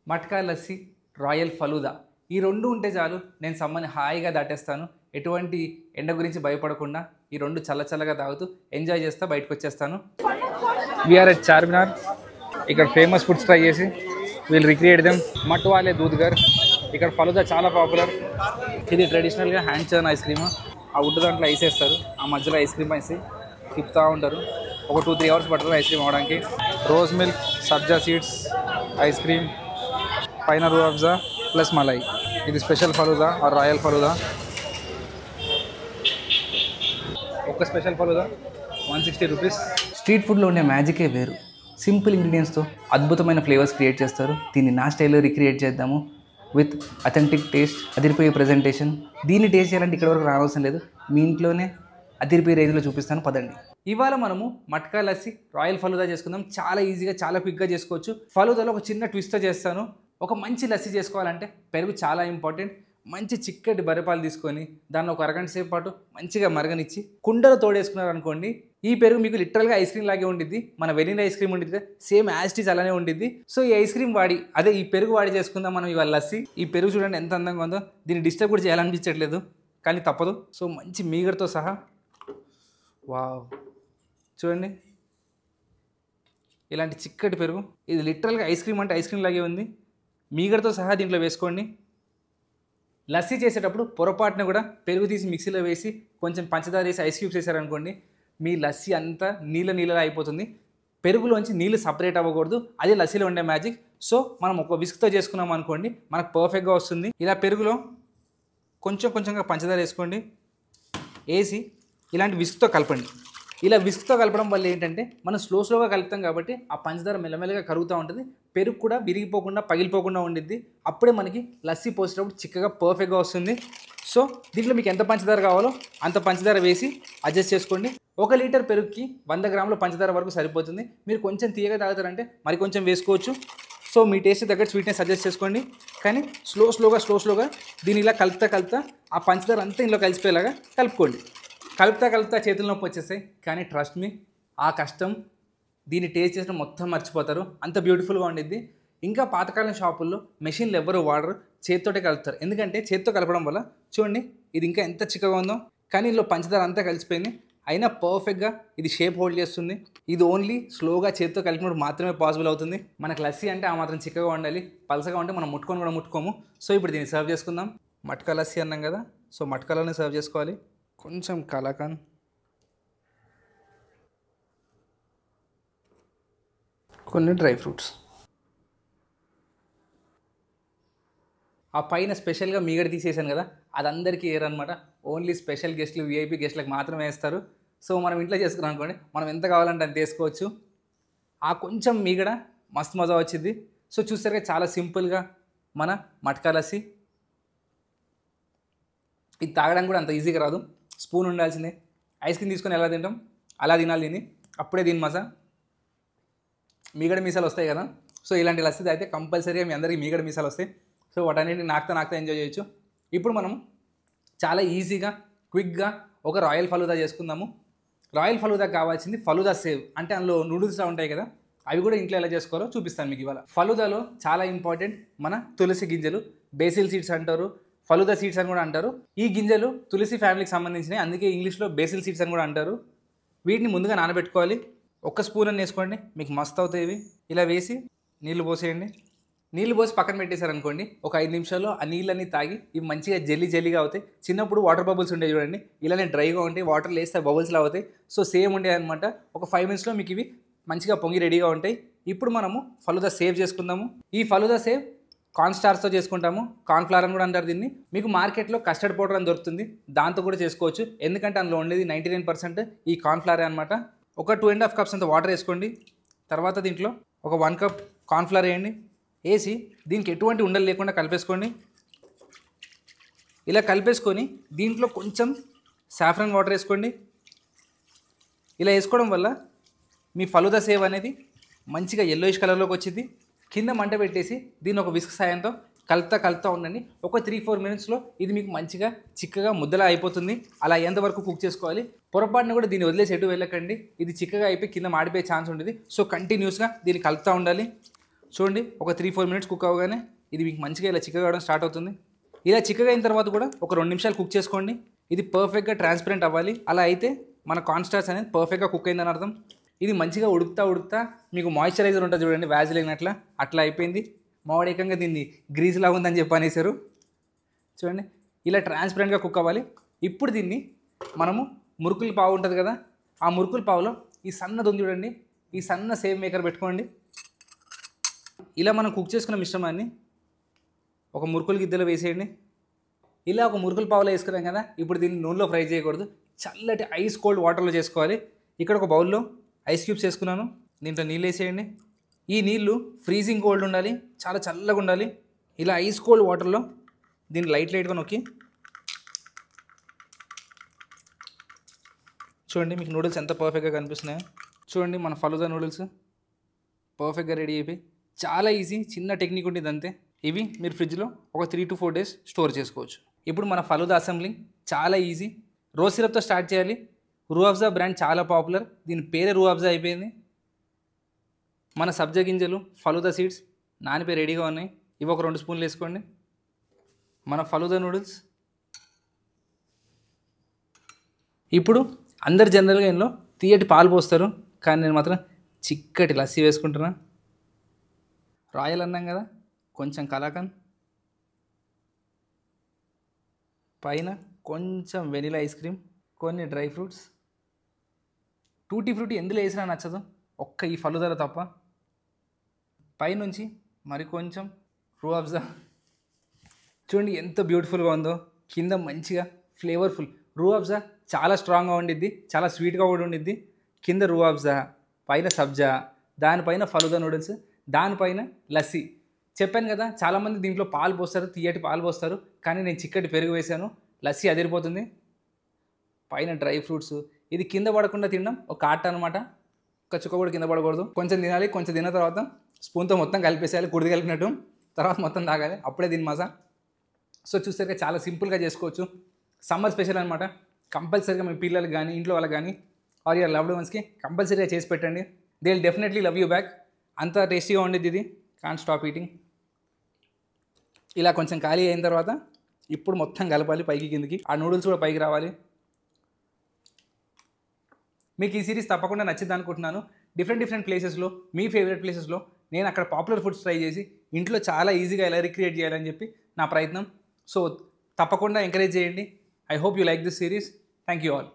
Matka lassi, royal falooda ఈ రెండు ఉంటే చాలు నేను సమ్మర్ని హాయిగా దాటేస్తాను. ఎటువంటి ఎండ గురించి భయపడకుండా ఈ రెండు చల్లగా తాగుతూ ఎంజాయ్ చేస్తా బయటకు వచ్చేస్తాను. We're at Charminar. ఇక్కడ ఫేమస్ ఫుడ్స్ ట్రై చేసి వీళ్ళు రిక్రియేట్ దెమ్. మట్వాలే దూద్గర్. ఇక్కడ ఫలూదా చాలా పాపులర్. ఇది ట్రెడిషనల్గా హ్యాండ్ చర్న్ ఐస్ క్రీమ్. ఆ వుడ్ దాంట్లో ఐస్ వేస్తారు, ఆ మధ్యలో ఐస్ క్రీమ్ వేసి తిప్పుతూ ఉంటారు. ఒక 2-3 అవర్స్ పడుతుంది ఐస్ క్రీమ్ అవడానికి. రోజ్ మిల్క్, సబ్జా సీడ్స్ ఐస్ క్రీమ్, పైన రూ అఫ్జా ప్లస్ మలై. ఇది special falooda or royal falooda. ఒక స్పెషల్ ఫలూదా 160 రూపీస్. స్ట్రీట్ ఫుడ్లో ఉండే మ్యాజికే వేరు. సింపుల్ ఇంగ్రీడియంట్స్తో అద్భుతమైన ఫ్లేవర్స్ క్రియేట్ చేస్తారు. దీన్ని నా స్టైల్లో రిక్రియేట్ చేద్దాము విత్ అథెంటిక్ టేస్ట్, అదిరిపోయే ప్రజెంటేషన్. దీన్ని టేస్ట్ చేయాలంటే ఇక్కడ వరకు రావాల్సిన లేదు, మీ ఇంట్లోనే అదిరిపోయే రేంజ్లో చూపిస్తాను పదండి. ఇవాళ మనము మట్కా లస్సీ, రాయల్ ఫలూదా చేసుకుందాం. చాలా ఈజీగా, చాలా క్విక్గా చేసుకోవచ్చు. ఫలూదాలో ఒక చిన్న ట్విస్ట్ చేస్తాను. ఒక మంచి లస్సీ చేసుకోవాలంటే పెరుగు చాలా ఇంపార్టెంట్. మంచి చిక్కటి బర్రెపాలు తీసుకొని దాన్ని ఒక అరగంట సేపు పాటు మంచిగా మరగనిచ్చి కుండలో తోడేసుకున్నారు అనుకోండి, ఈ పెరుగు మీకు లిటరల్గా ఐస్ క్రీమ్ లాగే ఉండిద్ది. మన వెనిలా ఐస్ క్రీమ్ ఉండిద్ది, సేమ్ యాస్టీస్ అలానే ఉండిద్ది. సో ఈ ఐస్ క్రీమ్ వాడి, అదే ఈ పెరుగు వాడి చేసుకుందాం మనం ఇవాళ లస్సీ. ఈ పెరుగు చూడండి ఎంత అందంగా ఉందో. దీన్ని డిస్టర్బ్ కూడా చేయాలనిపించట్లేదు, కానీ తప్పదు. సో మంచి మీగడతో సహా, వావ్ చూడండి ఇలాంటి చిక్కటి పెరుగు. ఇది లిటరల్గా ఐస్ క్రీమ్ అంటే ఐస్ క్రీమ్ లాగే ఉంది. మీగడతో సహా దీంట్లో వేసుకోండి. లస్సీ చేసేటప్పుడు పొరపాటున కూడా పెరుగు తీసి మిక్సీలో వేసి కొంచెం పంచదార వేసి ఐస్ క్యూబ్స్ వేసారనుకోండి, మీ లస్సీ అంతా నీళ్ళలా అయిపోతుంది. పెరుగులోంచి నీళ్ళు సపరేట్ అవ్వకూడదు, అది లస్సీలో ఉండే మ్యాజిక్. సో మనం ఒక విస్క్తో చేసుకున్నాం అనుకోండి, మనకు పర్ఫెక్ట్గా వస్తుంది. ఇలా పెరుగులో కొంచెంగా పంచదార వేసుకోండి, వేసి ఇలాంటి విస్క్తో కలపండి. ఇలా విస్క్తో కలపడం వల్ల ఏంటంటే మనం స్లోగా కలుపుతాం కాబట్టి ఆ పంచదార మెల్లమెల్లగా కరుగుతూ ఉంటుంది. పెరుగు కూడా విరిగిపోకుండా, పగిలిపోకుండా ఉండిద్ది. అప్పుడే మనకి లస్సీ పోసేటప్పుడు చిక్కగా పర్ఫెక్ట్గా వస్తుంది. సో దీంట్లో మీకు ఎంత పంచదార కావాలో అంత పంచదార వేసి అడ్జస్ట్ చేసుకోండి. 1 లీటర్ పెరుగుకి 100 గ్రాముల పంచదార వరకు సరిపోతుంది. మీరు కొంచెం తీయగా తాగుతారంటే మరి కొంచెం వేసుకోవచ్చు. సో మీ టేస్ట్ తగ్గట్టు స్వీట్నెస్ అడ్జస్ట్ చేసుకోండి. కానీ స్లోగా దీన్ని ఇలా కలుపుతా ఆ పంచదార అంతా ఇందులో కలిసిపోయేలాగా కలుపుకోండి. కలుపుతా చేతుల నొప్పి వచ్చేస్తాయి, కానీ ట్రస్ట్ మీ, ఆ కష్టం దీన్ని టేస్ట్ చేసిన మొత్తం మర్చిపోతారు. అంత బ్యూటిఫుల్గా ఉండిద్ది. ఇంకా పాతకాలం షాపుల్లో మెషిన్లు ఎవరు వాడరు, చేతితోటే కలుపుతారు. ఎందుకంటే చేతితో కలపడం వల్ల చూడండి ఇది ఇంకా ఎంత చిక్కగా ఉందో, కానీ ఇందులో పంచదార అంతా కలిసిపోయింది. అయినా పర్ఫెక్ట్గా ఇది షేప్ హోల్డ్ చేస్తుంది. ఇది ఓన్లీ స్లోగా చేతితో కలిపినప్పుడు మాత్రమే పాసిబుల్ అవుతుంది. మనకు లస్సీ అంటే ఆ మాత్రం చిక్కగా ఉండాలి. పలసగా ఉంటే మనం ముట్టుకోము. సో ఇప్పుడు దీన్ని సర్వ్ చేసుకుందాం. మట్కా లస్సీ అన్నాం కదా, సో మట్కాలోనే సర్వ్ చేసుకోవాలి. కొంచెం కలాకండ్, కొన్ని డ్రై ఫ్రూట్స్, ఆ పైన స్పెషల్గా మీగడ తీసేసాను కదా, అది అందరికీ ఏరనమాట. ఓన్లీ స్పెషల్ గెస్ట్లు, విఐపీ గెస్ట్లకు మాత్రమే వేస్తారు. సో మనం ఇంట్లో చేసుకున్నాం అనుకోండి, మనం ఎంత కావాలంటే అంత వేసుకోవచ్చు. ఆ కొంచెం మీగడ మస్తు మజా వచ్చింది. సో చూసారుగా చాలా సింపుల్గా మన మట్కా లస్సీ. ఇది తాగడానికి కూడా అంత ఈజీగా రాదు, స్పూన్ ఉండాల్సిందే. ఐస్ క్రీమ్ తీసుకొని ఎలా తింటాం అలా తినాలి దీన్ని, అప్పుడే దీని మజా. మీగడ మీసాలు వస్తాయి కదా, సో ఇలాంటి లస్సీ అయితే కంపల్సరీగా మీ అందరికీ మీగడ మీసాలు వస్తాయి. సో వాటన్నిటిని నాకుతా ఎంజాయ్ చేయొచ్చు. ఇప్పుడు మనం చాలా ఈజీగా, క్విక్గా ఒక రాయల్ ఫలూదా చేసుకుందాము. రాయల్ ఫలూదా కావాల్సింది ఫలూదా సేవ్, అంటే అందులో నూడిల్స్లా ఉంటాయి కదా, అవి కూడా ఇంట్లో ఎలా చేసుకోవాలో చూపిస్తాను మీకు ఇవాళ. ఫలూదాలో చాలా ఇంపార్టెంట్ మన తులసి గింజలు, బేసిల్ సీడ్స్ అంటారు, ఫలూదా సీడ్స్ అని కూడా అంటారు. ఈ గింజలు తులసి ఫ్యామిలీకి సంబంధించినవి, అందుకే ఇంగ్లీష్లో బేసిల్ సీడ్స్ అని కూడా అంటారు. వీటిని ముందుగా నానబెట్టుకోవాలి. 1 స్పూన్ అని వేసుకోండి, మీకు మస్తు అవుతాయి ఇవి. ఇలా వేసి నీళ్లు పోసేయండి. నీళ్ళు పోసి పక్కన పెట్టేశారనుకోండి, ఒక 5 నిమిషాల్లో ఆ నీళ్ళన్నీ తాగి ఇవి మంచిగా జెల్లీగా అవుతాయి. చిన్నప్పుడు వాటర్ బబుల్స్ ఉంటాయి చూడండి, ఇలానే డ్రైగా ఉంటాయి, వాటర్లో వేస్తే బబుల్స్లా అవుతాయి. సో సేమ్ ఉంటాయి అనమాట. ఒక 5 మినిట్స్లో మీకు ఇవి మంచిగా పొంగి రెడీగా ఉంటాయి. ఇప్పుడు మనము ఫలూదా సేవ్ చేసుకుందాము. ఈ ఫలూదా సేవ్ కార్న్ స్టార్స్తో చేసుకుంటాము, కార్న్ఫ్లవర్ అని కూడా అంటారు దీన్ని. మీకు మార్కెట్లో కస్టర్డ్ పౌడర్ అని దొరుకుతుంది, దాంతో కూడా చేసుకోవచ్చు. ఎందుకంటే అందులో ఉండేది 99% ఈ కార్న్ఫ్లవరే అనమాట. ఒక 2.5 కప్స్ అంత వాటర్ వేసుకోండి. తర్వాత దీంట్లో ఒక 1 కప్ కార్న్ఫ్లవర్ వేయండి. వేసి దీనికి ఎటువంటి ఉండలు లేకుండా కలిపేసుకోండి. ఇలా కలిపేసుకొని దీంట్లో కొంచెం సాఫ్రాన్ వాటర్ వేసుకోండి. ఇలా వేసుకోవడం వల్ల మీ ఫలూదా సేవ్ అనేది మంచిగా ఎల్లోయిష్ కలర్లోకి వచ్చింది. కింద మంట పెట్టేసి దీన్ని ఒక విస్క్ సాయంతో కలుపుతా ఉండండి. ఒక 3-4 మినిట్స్లో ఇది మీకు మంచిగా చిక్కగా ముద్దలా అయిపోతుంది. అలా ఎంతవరకు కుక్ చేసుకోవాలి. పొరపాటున కూడా దీన్ని వదిలేసి ఎటు వెళ్ళకండి, ఇది చిక్కగా అయిపోయి కింద మాడిపోయే ఛాన్స్ ఉంటుంది. సో కంటిన్యూస్గా దీన్ని కలుపుతూ ఉండాలి. చూడండి ఒక 3-4 మినిట్స్ కుక్ అవ్వగానే ఇది మీకు మంచిగా ఇలా చిక్కగా అవడం స్టార్ట్ అవుతుంది. ఇలా చిక్కగా అయిన తర్వాత కూడా ఒక 2 నిమిషాలు కుక్ చేసుకోండి. ఇది పర్ఫెక్ట్గా ట్రాన్స్పరెంట్ అవ్వాలి. అలా అయితే మన కార్న్ స్టార్చ్ అనేది పర్ఫెక్ట్గా కుక్ అయిందని అర్థం. ఇది మంచిగా ఉడుకుతా మీకు మాయిశ్చరైజర్ ఉంటుంది చూడండి, వ్యాజిలిన్ అట్లా అయిపోయింది. మామిడికంగా దీన్ని గ్రీజ్ లాగా ఉందని చెప్పి అనేసారు. చూడండి ఇలా ట్రాన్స్పరెంట్గా కుక్ అవ్వాలి. ఇప్పుడు దీన్ని మనము మురుకుల పావు ఉంటుంది కదా, ఆ మురుకుల పావులో ఈ సన్నది ఉంది చూడండి, ఈ సన్న సేవ్ మేకర్ పెట్టుకోండి. ఇలా మనం కుక్ చేసుకున్న మిశ్రమాన్ని ఒక మురుకుల గిద్దెలో వేసేయండి. ఇలా ఒక మురుకుల పావులో వేసుకున్నాం కదా, ఇప్పుడు దీన్ని నూనెలో ఫ్రై చేయకూడదు, చల్లటి ఐస్ కోల్డ్ వాటర్లో చేసుకోవాలి. ఇక్కడ ఒక బౌల్లో ఐస్ క్యూబ్స్ వేసుకున్నాను, దీంట్లో నీళ్ళు వేసేయండి. ఈ నీళ్ళు ఫ్రీజింగ్ కోల్డ్ ఉండాలి, చాలా చల్లగా ఉండాలి. ఇలా ఐస్ కోల్డ్ వాటర్లో దీన్ని లైట్గా నొక్కి చూడండి మీకు నూడిల్స్ ఎంత పర్ఫెక్ట్గా కనిపిస్తున్నాయో. చూడండి మన ఫలూదా నూడిల్స్ పర్ఫెక్ట్గా రెడీ అయిపోయి. చాలా ఈజీ, చిన్న టెక్నిక్ ఉంటుంది అంతే. ఇవి మీరు ఫ్రిడ్జ్లో ఒక 3 to 4 days స్టోర్ చేసుకోవచ్చు. ఇప్పుడు మన ఫలూదా అసెంబ్లింగ్ చాలా ఈజీ. రోజ్ సిరప్తో స్టార్ట్ చేయాలి. రూ అఫ్జా బ్రాండ్ చాలా పాపులర్, దీని పేరే రూ అఫ్జా అయిపోయింది. మన సబ్జా గింజలు, ఫలూదా సీడ్స్ నానిపోయి రెడీగా ఉన్నాయి. ఇవి ఒక 2 స్పూన్లు వేసుకోండి. మన ఫలూదా నూడిల్స్. ఇప్పుడు అందరు జనరల్గా ఇందులో తీయటి పాలు పోస్తారు, కానీ నేను మాత్రం చిక్కటి లస్సీ వేసుకుంటున్నా. రాయల్ అన్నాం కదా, కొంచెం కలాకండ్, పైన కొంచెం వెనిలా ఐస్ క్రీమ్, కొన్ని డ్రై ఫ్రూట్స్. టూటీ ఫ్రూటీ ఎందులో వేసినా నచ్చదు, ఒక్క ఈ ఫలూదాలో తప్ప. పైనుంచి మరి కొంచెం రూ అఫ్జా. చూడండి ఎంత బ్యూటిఫుల్గా ఉందో. కింద మంచిగా ఫ్లేవర్ఫుల్ రూ అఫ్జా, చాలా స్ట్రాంగ్గా ఉండిద్ది, చాలా స్వీట్గా కూడా ఉండిద్ది. కింద రూ అఫ్జా, పైన సబ్జా, దానిపైన ఫలూదా నూడిల్స్, దానిపైన లస్సీ. చెప్పాను కదా చాలామంది దీంట్లో పాలు పోస్తారు, తీయటి పాలు పోస్తారు, కానీ నేను చిక్కటి పెరుగు వేసాను, లస్సీ అదిరిపోతుంది. పైన డ్రై ఫ్రూట్స్. ఇది కింద పడకుండా తినడం ఒక ఆర్ట్ అనమాట. ఒక చుక్క కూడా కింద పడకూడదు. కొంచెం తినాలి, కొంచెం తిన్న తర్వాత స్పూన్తో మొత్తం కలిపేసేయాలి, కుడిది కలిపినట్టు. తర్వాత మొత్తం తాగాలి, అప్పుడే దీని మజా. సో చూసారుగా చాలా సింపుల్గా చేసుకోవచ్చు. సమ్మర్ స్పెషల్ అనమాట. కంపల్సరీగా మీ పిల్లలకి కానీ ఇంట్లో వాళ్ళకి కానీ ఆర్ యువర్ లవ్డ్ వన్స్కి కంపల్సరీగా చేసి పెట్టండి. They will definitely love you back. అంత టేస్టీగా ఉండేది ఇది. Can't stop eating. ఇలా కొంచెం ఖాళీ అయిన తర్వాత ఇప్పుడు మొత్తం కలపాలి పైకి కిందికి. ఆ నూడిల్స్ కూడా పైకి రావాలి. మీకు ఈ సిరీస్ తప్పకుండా నచ్చింది అనుకుంటున్నాను. డిఫరెంట్ ప్లేసెస్లో, మీ ఫేవరెట్ ప్లేసెస్లో నేను అక్కడ పాపులర్ ఫుడ్స్ ట్రై చేసి ఇంట్లో చాలా ఈజీగా ఎలా రిక్రియేట్ చేయాలని చెప్పి నా ప్రయత్నం. సో తప్పకుండా ఎంకరేజ్ చేయండి. I hope you like this series. Thank you all.